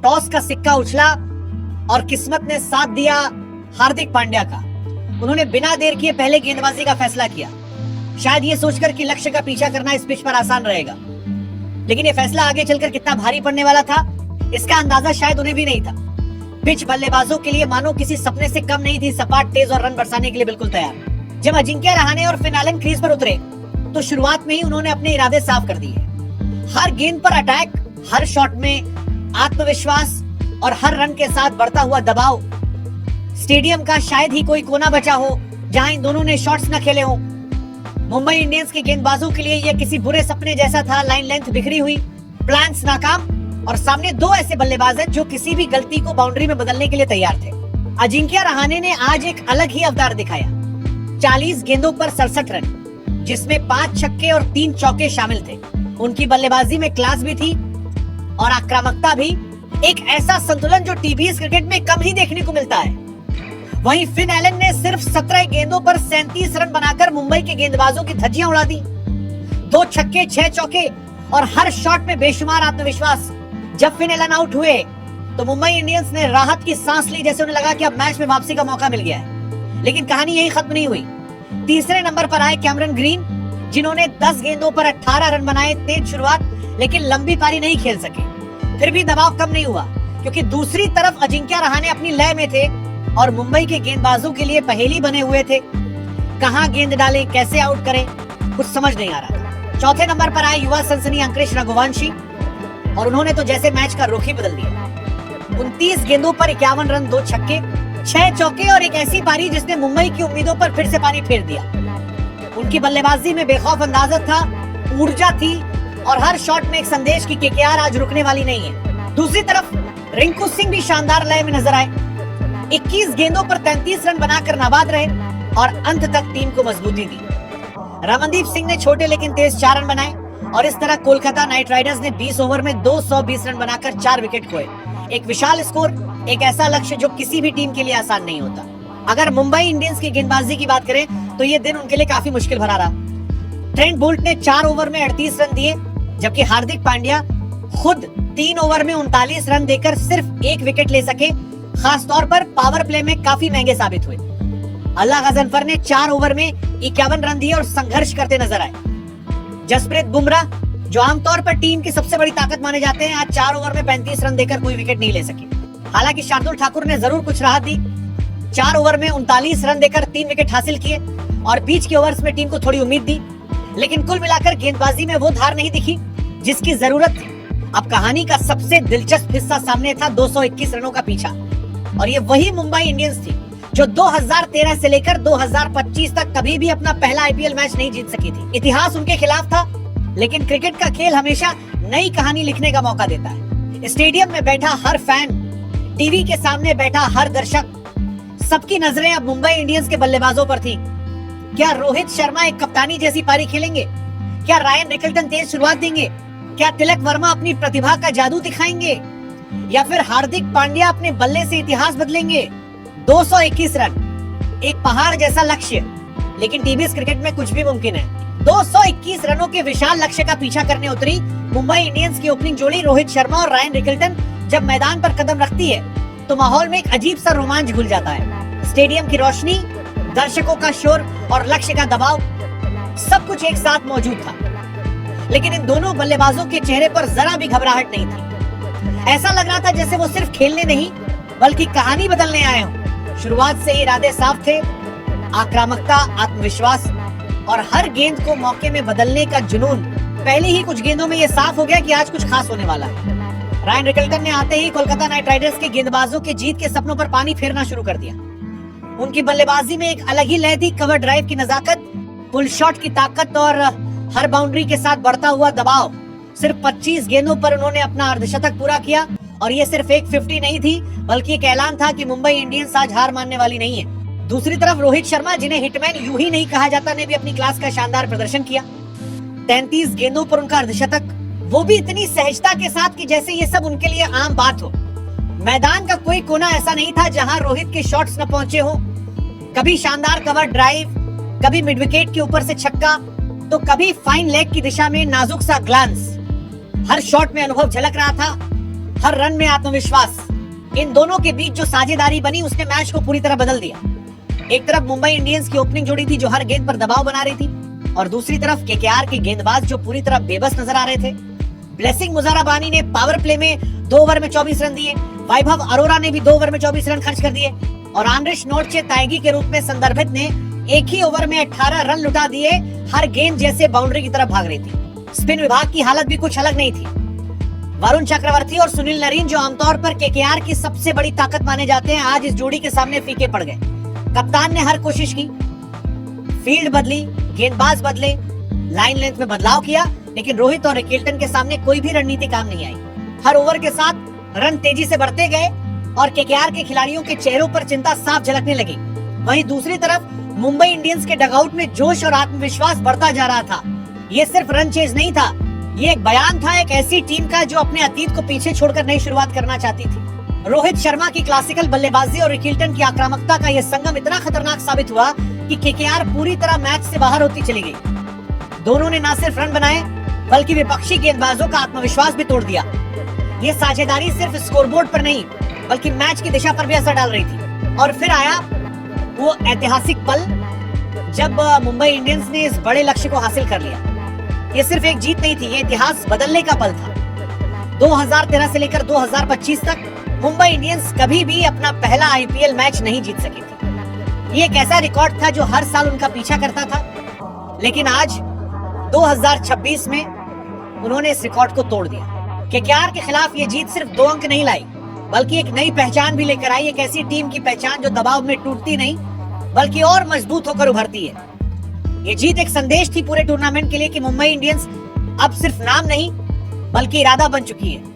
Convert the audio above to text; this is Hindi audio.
टॉस का सिक्का उछला और किस्मत ने साथ दिया हार्दिक पांड्या का। उन्होंने बिना देर किए पहले गेंदबाजी का फैसला किया, शायद ये सोचकर कि लक्ष्य का पीछा करना इस पिच पर आसान रहेगा। लेकिन ये फैसला आगे चलकर कितना भारी पड़ने वाला था, इसका अंदाजा शायद उन्हें भी नहीं था। पिच बल्लेबाजों के लिए मानो किसी सपने से कम नहीं थी, सपाट, तेज और रन बरसाने के लिए बिल्कुल तैयार। जब अजिंक्य रहाणे और फिन एलन क्रीज पर उतरे तो शुरुआत में ही उन्होंने अपने इरादे साफ कर दिए। हर गेंद पर अटैक, हर शॉट में आत्मविश्वास और हर रन के साथ बढ़ता हुआ दबाव। स्टेडियम का शायद ही कोई कोना बचा हो जहां इन दोनों ने शॉट्स न खेले हों। मुंबई इंडियंस के गेंदबाजों के लिए यह किसी बुरे सपने जैसा था। लाइन लेंथ बिखरी हुई, प्लान्स नाकाम और सामने दो ऐसे बल्लेबाज हैं जो किसी भी गलती को बाउंड्री में बदलने के लिए तैयार थे। अजिंक्य रहाणे ने आज एक अलग ही अवतार दिखाया। 40 गेंदों पर 67 रन, जिसमें 5 छक्के और 3 चौके शामिल थे। उनकी बल्लेबाजी में क्लास भी थी और आक्रामकता भी, एक ऐसा संतुलन जो टीबीएस क्रिकेट में कम ही देखने को मिलता है। वहीं फिन एलन ने सिर्फ 17 गेंदों पर 37 रन बनाकर मुंबई के गेंदबाजों की धज्जियां उड़ा दी। 2 छक्के, 6 चौके और हर शॉट में बेशुमार आत्मविश्वास। जब फिन एलन आउट हुए तो मुंबई इंडियंस ने राहत की सांस ली, जैसे उन्हें लगा कि अब मैच में वापसी का मौका मिल गया है। लेकिन कहानी यही खत्म नहीं हुई। तीसरे नंबर पर आए कैमरन ग्रीन, जिन्होंने 10 गेंदों पर 18 रन बनाए। तेज शुरुआत, लेकिन लंबी पारी नहीं खेल सके। फिर भी दबाव कम नहीं हुआ, क्योंकि दूसरी तरफ अजिंक्य रहाणे अपनी लय में थे और मुंबई के गेंदबाजों के लिए पहेली बने हुए थे। कहां गेंद डालें, कैसे आउट करें, कुछ समझ नहीं आ रहा था। चौथे नंबर पर आए युवा सनसनी अंकुरिश रघुवंशी और उन्होंने तो जैसे मैच का रुख ही बदल दिया। 29 गेंदों पर 51 रन, 2 छक्के, 6 चौके और एक ऐसी पारी जिसने मुंबई की उम्मीदों पर फिर से पानी फेर दिया। उनकी बल्लेबाजी में बेखौफ अंदाजत था, ऊर्जा थी और हर शॉट में एक संदेश की केकेआर आज रुकने वाली नहीं है। दूसरी तरफ रिंकू सिंह भी शानदार लय में नजर आए। 21 गेंदों पर 33 रन बनाकर नाबाद रहे और अंत तक टीम को मजबूती दी। रमनदीप सिंह ने छोटे लेकिन तेज 4 रन बनाए और इस तरह कोलकाता नाइट राइडर्स ने 20 ओवर में 220 रन बनाकर 4 विकेट खोए। एक विशाल स्कोर, एक ऐसा लक्ष्य जो किसी भी टीम के लिए आसान नहीं होता। अगर मुंबई इंडियंस की गेंदबाजी की बात करें तो ये दिन उनके लिए काफी मुश्किल भरा रहा। ट्रेंट बोल्ट ने 4 ओवर में 38 रन दिए, जबकि हार्दिक पांड्या खुद 3 ओवर में 39 रन देकर सिर्फ 1 विकेट ले सके। खास तौर पर पावर प्ले में काफी महंगे साबित हुए। अल्लाह गजनफर ने 4 ओवर में 51 रन दिए और संघर्ष करते नजर आए। जसप्रीत बुमराह, जो आमतौर पर टीम की सबसे बड़ी ताकत माने जाते हैं, आज 4 ओवर में 35 रन देकर कोई विकेट नहीं ले सके। हालांकि शार्दुल ठाकुर ने जरूर कुछ राहत दी। 4 ओवर में 39 रन देकर 3 विकेट हासिल किए और बीच के ओवर्स में टीम को थोड़ी उम्मीद दी। लेकिन कुल मिलाकर गेंदबाजी में वो धार नहीं दिखी जिसकी जरूरत थी। अब कहानी का सबसे दिलचस्प हिस्सा सामने था, 221 रनों का पीछा। और ये वही मुंबई इंडियंस थी जो 2013 से लेकर 2025 तक कभी भी अपना पहला आईपीएल मैच नहीं जीत सकी थी। इतिहास उनके खिलाफ था, लेकिन क्रिकेट का खेल हमेशा नई कहानी लिखने का मौका देता है। स्टेडियम में बैठा हर फैन, टीवी के सामने बैठा हर दर्शक, सबकी नजरें अब मुंबई इंडियंस के बल्लेबाजों पर थी। क्या रोहित शर्मा एक कप्तानी जैसी पारी खेलेंगे? क्या रायन रिकल्टन तेज शुरुआत देंगे? क्या तिलक वर्मा अपनी प्रतिभा का जादू दिखाएंगे? या फिर हार्दिक पांड्या अपने बल्ले से इतिहास बदलेंगे? 221 रन, एक पहाड़ जैसा लक्ष्य, लेकिन टीबीएस क्रिकेट में कुछ भी मुमकिन है। 221 रनों के विशाल लक्ष्य का पीछा करने उतरी मुंबई इंडियंस की ओपनिंग जोड़ी रोहित शर्मा और रायन रिकल्टन जब मैदान पर कदम रखती है तो माहौल में एक अजीब सा रोमांच घुल जाता है। स्टेडियम की रोशनी, दर्शकों का शोर और लक्ष्य का दबाव, सब कुछ एक साथ मौजूद था। लेकिन इन दोनों बल्लेबाजों के चेहरे पर जरा भी घबराहट नहीं थी। ऐसा लग रहा था जैसे वो सिर्फ खेलने नहीं बल्कि कहानी बदलने आए हों। शुरुआत से ही इरादे साफ थे, आक्रामकता, आत्मविश्वास और हर गेंद को मौके में बदलने का जुनून। पहले ही कुछ गेंदों में ये साफ हो गया कि आज कुछ खास होने वाला है। रायन रिकल्टन ने आते ही कोलकाता नाइट राइडर्स के गेंदबाजों के जीत के सपनों पर पानी फेरना शुरू कर दिया। उनकी बल्लेबाजी में एक अलग ही लय थी, कवर ड्राइव की नजाकत, पुल शॉट की ताकत और हर बाउंड्री के साथ बढ़ता हुआ दबाव। सिर्फ 25 गेंदों पर उन्होंने अपना अर्धशतक पूरा किया और ये सिर्फ एक 50 नहीं थी बल्कि एक ऐलान था कि मुंबई इंडियंस आज हार मानने वाली नहीं है। दूसरी तरफ रोहित शर्मा, जिन्हें हिटमैन यूं ही नहीं कहा जाता, ने भी अपनी क्लास का शानदार प्रदर्शन किया। 33 गेंदों पर उनका अर्धशतक, वो भी इतनी सहजता के साथ कि जैसे ये सब उनके लिए आम बात हो। मैदान का कोई कोना ऐसा नहीं था जहां रोहित के शॉट्स न पहुंचे हो। कभी शानदार कवर ड्राइव, कभी मिड विकेट के ऊपर से छक्का, तो कभी फाइन लेग की दिशा में नाजुक सा ग्लांस। हर शॉट में अनुभव झलक रहा था, हर रन में आत्मविश्वास। इन दोनों के बीच जो साझेदारी बनी उसने मैच को पूरी तरह बदल दिया। एक तरफ मुंबई इंडियंस की ओपनिंग जोड़ी थी जो हर गेंद पर दबाव बना रही थी, और दूसरी तरफ केकेआर के गेंदबाज जो पूरी तरह बेबस नजर आ रहे थे। ब्लेसिंग मुजाराबानी ने पावर प्ले में 2 ओवर में 24 रन दिए, वैभव अरोरा ने भी 2 ओवर में 24 रन खर्च कर दिए, और आंद्रिश नोर्चे ताइगी के रूप में संदर्भित ने एक ही ओवर में 18 रन लुटा दिए। हर गेंद जैसे बाउंड्री की तरफ भाग रही थी। स्पिन विभाग की हालत भी कुछ अलग नहीं थी। वरुण चक्रवर्ती और सुनील नरीन, जो आमतौर पर केकेआर की सबसे बड़ी ताकत माने जाते हैं, आज इस जोड़ी के सामने फीके पड़ गए। कप्तान ने हर कोशिश की, फील्ड बदली, गेंदबाज बदले, लाइन लेंथ में बदलाव किया, लेकिन रोहित और रिकेल्टन के सामने कोई भी रणनीति काम नहीं आई। हर ओवर के साथ रन तेजी से बढ़ते गए और केकेआर के खिलाड़ियों के चेहरों पर चिंता साफ झलकने लगी। वहीं दूसरी तरफ मुंबई इंडियंस के डगआउट में जोश और आत्मविश्वास बढ़ता जा रहा था। ये सिर्फ रन चेज नहीं था, ये एक बयान था एक ऐसी टीम का जो अपने अतीत को पीछे छोड़कर नई शुरुआत करना चाहती थी। रोहित शर्मा की क्लासिकल बल्लेबाजी और रिकेल्टन की आक्रामकता का यह संगम इतना खतरनाक साबित हुआ कि केकेआर पूरी तरह मैच से बाहर होती चली गई। दोनों ने न सिर्फ रन बनाए बल्कि विपक्षी गेंदबाजों का आत्मविश्वास भी तोड़ दिया। ये साझेदारी सिर्फ स्कोरबोर्ड पर नहीं बल्कि मैच की दिशा पर भी असर डाल रही थी। और फिर आया वो ऐतिहासिक पल जब मुंबई इंडियंस ने इस बड़े लक्ष्य को हासिल कर लिया। ये सिर्फ एक जीत नहीं थी, ये इतिहास बदलने का पल था। 2013 से लेकर 2025 तक मुंबई इंडियंस कभी भी अपना पहला आईपीएल मैच नहीं जीत सकी थी। ये एक ऐसा रिकॉर्ड था जो हर साल उनका पीछा करता था, लेकिन आज 2026 में उन्होंने इस रिकॉर्ड को तोड़ दिया। केकेआर के खिलाफ ये जीत सिर्फ 2 अंक नहीं लाई बल्कि एक नई पहचान भी लेकर आई। एक ऐसी टीम की पहचान जो दबाव में टूटती नहीं बल्कि और मजबूत होकर उभरती है। ये जीत एक संदेश थी पूरे टूर्नामेंट के लिए कि मुंबई इंडियंस अब सिर्फ नाम नहीं बल्कि इरादा बन चुकी है।